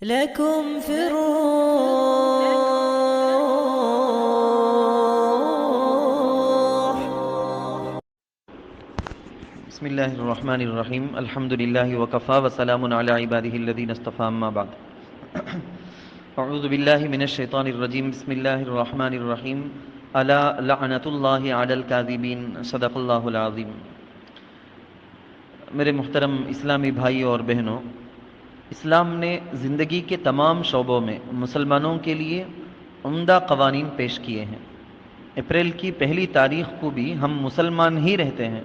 لكم في الروح. بسم الله الرحمن الرحيم الحمد لله وكفى وسلام على عباده الذين اصطفى أما بعد أعوذ بالله من الشيطان الرجيم بسم الله الرحمن الرحيم ألا لعنة الله على الكاذبين صدق الله العظيم. میرے محترم اسلامی بھائیوں اور بہنوں، اسلام نے زندگی کے تمام شعبوں میں مسلمانوں کے لیے عمدہ قوانین پیش کیے ہیں۔ اپریل کی پہلی تاریخ کو بھی ہم مسلمان ہی رہتے ہیں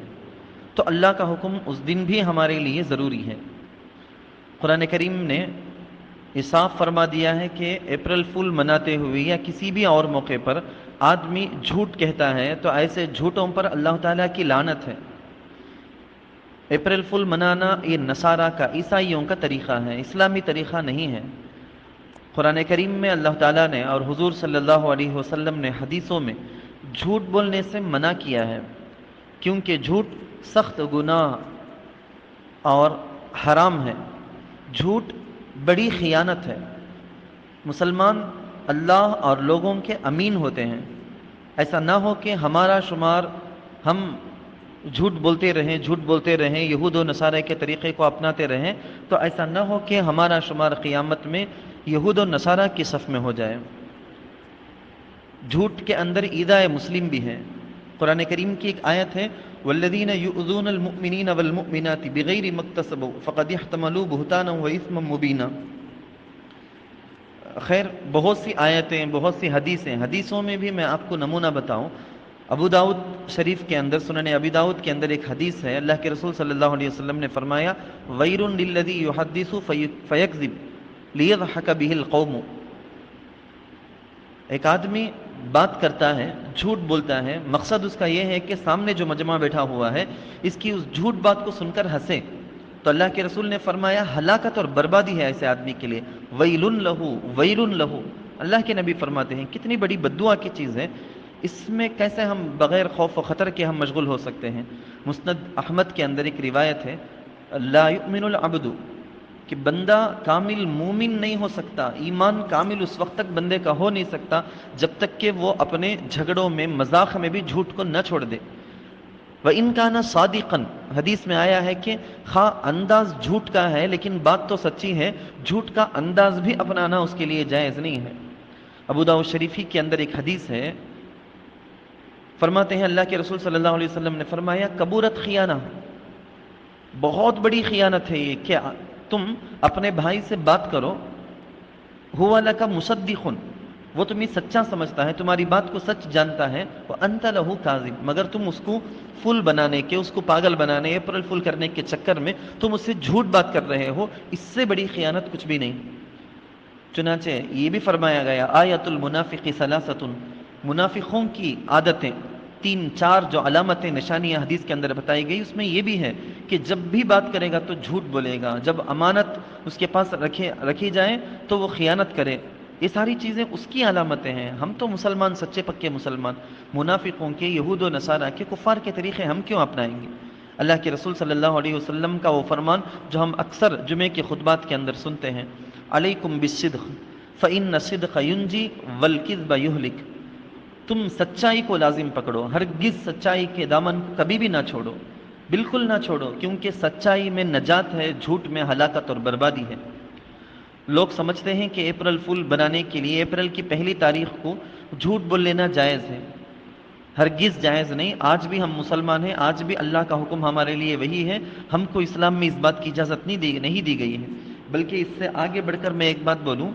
تو اللہ کا حکم اس دن بھی ہمارے لیے ضروری ہے۔ قرآن کریم نے یہ صاف فرما دیا ہے کہ اپریل فول مناتے ہوئے یا کسی بھی اور موقع پر آدمی جھوٹ کہتا ہے تو ایسے جھوٹوں پر اللہ تعالیٰ کی لعنت ہے۔ اپریل فول منانا یہ نصارہ کا، عیسائیوں کا طریقہ ہے، اسلامی طریقہ نہیں ہے۔ قرآن کریم میں اللہ تعالیٰ نے اور حضور صلی اللہ علیہ وسلم نے حدیثوں میں جھوٹ بولنے سے منع کیا ہے، کیونکہ جھوٹ سخت گناہ اور حرام ہے۔ جھوٹ بڑی خیانت ہے۔ مسلمان اللہ اور لوگوں کے امین ہوتے ہیں۔ ایسا نہ ہو کہ ہمارا شمار ہم جھوٹ بولتے رہیں یہود و نصارہ کے طریقے کو اپناتے رہیں، تو ایسا نہ ہو کہ ہمارا شمار قیامت میں یہود و نصارہ کی صف میں ہو جائے۔ جھوٹ کے اندر ایذاء مسلم بھی ہے۔ قرآن کریم کی ایک آیت ہے والذین یؤذون المؤمنین والمؤمنات بغیر ما اکتسبوا فقد احتملوا بہتانا واثما مبینا۔ خیر، بہت سی آیتیں، بہت سی حدیثوں میں بھی میں آپ کو نمونہ بتاؤں۔ ابو داؤد شریف کے اندر، سنن ابی داؤد کے اندر ایک حدیث ہے، اللہ کے رسول صلی اللہ علیہ وسلم نے فرمایا وَيْلٌ لِلَّذِي يُحَدِّثُ فَيَكْذِبُ لِيَضْحَكَ بِهِ الْقَوْمُ۔ ایک آدمی بات کرتا ہے، جھوٹ بولتا ہے، مقصد اس کا یہ ہے کہ سامنے جو مجمع بیٹھا ہوا ہے اس کی اس جھوٹ بات کو سن کر ہنسے، تو اللہ کے رسول نے فرمایا ہلاکت اور بربادی ہے ایسے آدمی کے لیے۔ وَيْلٌ لَهُ وَيْلٌ لَهُ۔ اللہ کے نبی فرماتے ہیں کتنی بڑی بددعا کی چیز ہے، اس میں کیسے ہم بغیر خوف و خطر کے ہم مشغول ہو سکتے ہیں۔ مسند احمد کے اندر ایک روایت ہے لا یؤمن العبد، کہ بندہ کامل مومن نہیں ہو سکتا، ایمان کامل اس وقت تک بندے کا ہو نہیں سکتا جب تک کہ وہ اپنے جھگڑوں میں، مذاق میں بھی جھوٹ کو نہ چھوڑ دے۔ وَإِن كَانَ صَادِقًا، حدیث میں آیا ہے کہ خواہ انداز جھوٹ کا ہے لیکن بات تو سچی ہے، جھوٹ کا انداز بھی اپنانا اس کے لیے جائز نہیں ہے۔ ابو داؤد شریفی کے اندر ایک حدیث ہے، فرماتے ہیں اللہ کے رسول صلی اللہ علیہ وسلم نے فرمایا کبورت خیانہ، بہت بڑی خیانت ہے یہ کہ تم اپنے بھائی سے بات کرو، ہوا لک مصدق، وہ تمہیں سچا سمجھتا ہے، تمہاری بات کو سچ جانتا ہے، وانت لہ کاذب، مگر تم اس کو فول بنانے کے، اس کو پاگل بنانے، اپریل فول کرنے کے چکر میں تم اس سے جھوٹ بات کر رہے ہو، اس سے بڑی خیانت کچھ بھی نہیں۔ چنانچہ یہ بھی فرمایا گیا آیت المنافق ثلاثۃ، منافقوں کی عادتیں 3-4 جو علامتیں، نشانیاں حدیث کے اندر بتائی گئی، اس میں یہ بھی ہے کہ جب بھی بات کرے گا تو جھوٹ بولے گا، جب امانت اس کے پاس رکھی جائے تو وہ خیانت کرے۔ یہ ساری چیزیں اس کی علامتیں ہیں۔ ہم تو مسلمان، سچے پکے مسلمان، منافقوں کے، یہود و نصارہ کے، کفار کے طریقے ہم کیوں اپنائیں گے؟ اللہ کے رسول صلی اللہ علیہ وسلم کا وہ فرمان جو ہم اکثر جمعے کے خطبات کے اندر سنتے ہیں، علیکم بالصدق فإن الصدق ينجي والكذب يهلك، تم سچائی کو لازم پکڑو، ہرگز سچائی کے دامن کو کبھی بھی نہ چھوڑو، بالکل نہ چھوڑو، کیونکہ سچائی میں نجات ہے، جھوٹ میں ہلاکت اور بربادی ہے۔ لوگ سمجھتے ہیں کہ اپریل فول بنانے کے لیے اپریل کی پہلی تاریخ کو جھوٹ بول لینا جائز ہے، ہرگز جائز نہیں۔ آج بھی ہم مسلمان ہیں، آج بھی اللہ کا حکم ہمارے لیے وہی ہے، ہم کو اسلام میں اس بات کی اجازت نہیں دی گئی ہے۔ بلکہ اس سے آگے بڑھ کر میں ایک بات بولوں،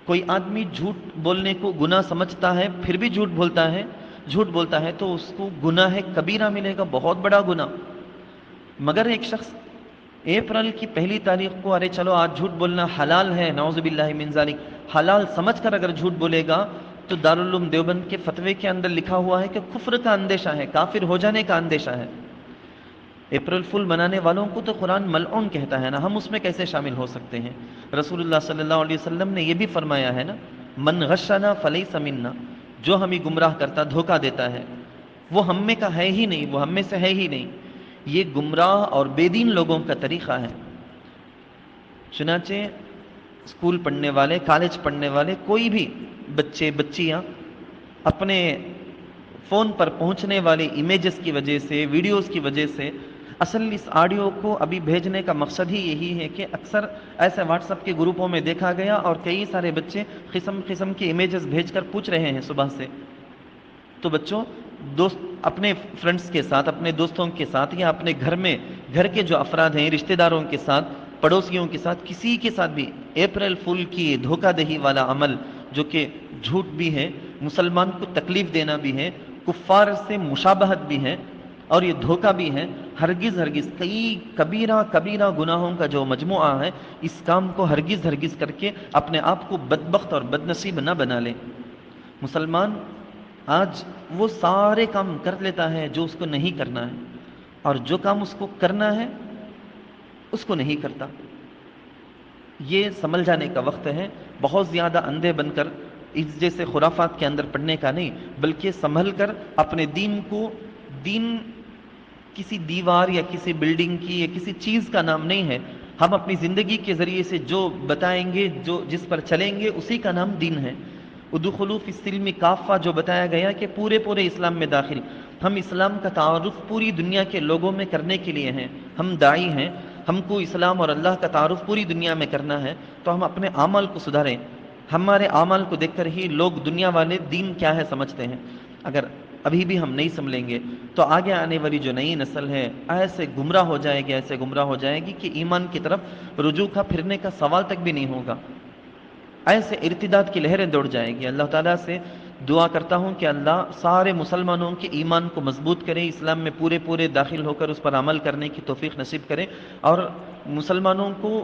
کوئی آدمی جھوٹ بولنے کو گناہ سمجھتا ہے پھر بھی جھوٹ بولتا ہے تو اس کو گناہ کبیرہ ملے گا، بہت بڑا گناہ۔ مگر ایک شخص اپریل کی پہلی تاریخ کو ارے چلو آج جھوٹ بولنا حلال ہے، نعوذ باللہ من ذالک، حلال سمجھ کر اگر جھوٹ بولے گا تو دارالعلوم دیوبند کے فتوے کے اندر لکھا ہوا ہے کہ کفر کا اندیشہ ہے، کافر ہو جانے کا اندیشہ ہے۔ اپریل فول منانے والوں کو تو قرآن ملعون کہتا ہے نا، ہم اس میں کیسے شامل ہو سکتے ہیں؟ رسول اللہ صلی اللہ علیہ وسلم نے یہ بھی فرمایا ہے نا، من غشنا فلیس منا، جو ہمیں گمراہ کرتا، دھوکہ دیتا ہے، وہ ہم میں کا ہے ہی نہیں، وہ ہم میں سے ہے ہی نہیں۔ یہ گمراہ اور بے دین لوگوں کا طریقہ ہے۔ چنانچہ اسکول پڑھنے والے، کالج پڑھنے والے، کوئی بھی بچے بچیاں اپنے فون پر پہنچنے والے امیجز کی وجہ سے، ویڈیوز کی وجہ سے، اصل اس آڈیو کو ابھی بھیجنے کا مقصد ہی یہی ہے کہ اکثر ایسے واٹس ایپ کے گروپوں میں دیکھا گیا اور کئی سارے بچے قسم قسم کے امیجز بھیج کر پوچھ رہے ہیں صبح سے. تو بچوں، دوست اپنے فرینڈس کے ساتھ، اپنے دوستوں کے ساتھ، یا اپنے گھر میں گھر کے جو افراد ہیں، رشتہ داروں کے ساتھ، پڑوسیوں کے ساتھ، کسی کے ساتھ بھی اپریل فول کی دھوکہ دہی والا عمل جو کہ جھوٹ بھی ہے، مسلمان کو تکلیف دینا بھی ہے، کفار سے مشابہت بھی ہے اور یہ دھوکہ بھی ہے، ہرگز ہرگز کئی کبیرہ کبیرہ گناہوں کا جو مجموعہ ہے، اس کام کو ہرگز ہرگز کر کے اپنے آپ کو بدبخت اور بدنصیب نہ بنا لے. مسلمان آج وہ سارے کام کر لیتا ہے جو اس کو نہیں کرنا ہے، اور جو کام اس کو کرنا ہے اس کو نہیں کرتا. یہ سنبھل جانے کا وقت ہے. بہت زیادہ اندھے بن کر اس جیسے خرافات کے اندر پڑنے کا نہیں، بلکہ سنبھل کر اپنے دین کو، دین کسی دیوار یا کسی بلڈنگ کی یا کسی چیز کا نام نہیں ہے. ہم اپنی زندگی کے ذریعے سے جو بتائیں گے، جس پر چلیں گے، اسی کا نام دین ہے. ادخلوا فی السلم کافہ جو بتایا گیا کہ پورے اسلام میں داخل. ہم اسلام کا تعارف پوری دنیا کے لوگوں میں کرنے کے لیے ہیں. ہم داعی ہیں، ہم کو اسلام اور اللہ کا تعارف پوری دنیا میں کرنا ہے. تو ہم اپنے اعمال کو سدھاریں. ہمارے اعمال کو دیکھ کر ہی لوگ، دنیا والے، دین کیا ہے سمجھتے ہیں. اگر ابھی بھی ہم نہیں سنبھلیں گے تو آگے آنے والی جو نئی نسل ہے ایسے گمراہ ہو جائے گی، ایسے گمراہ ہو جائے گی کہ ایمان کی طرف رجوع کا، پھرنے کا سوال تک بھی نہیں ہوگا. ایسے ارتداد کی لہریں دوڑ جائیں گی. اللہ تعالیٰ سے دعا کرتا ہوں کہ اللہ سارے مسلمانوں کے ایمان کو مضبوط کرے، اسلام میں پورے داخل ہو کر اس پر عمل کرنے کی توفیق نصیب کرے، اور مسلمانوں کو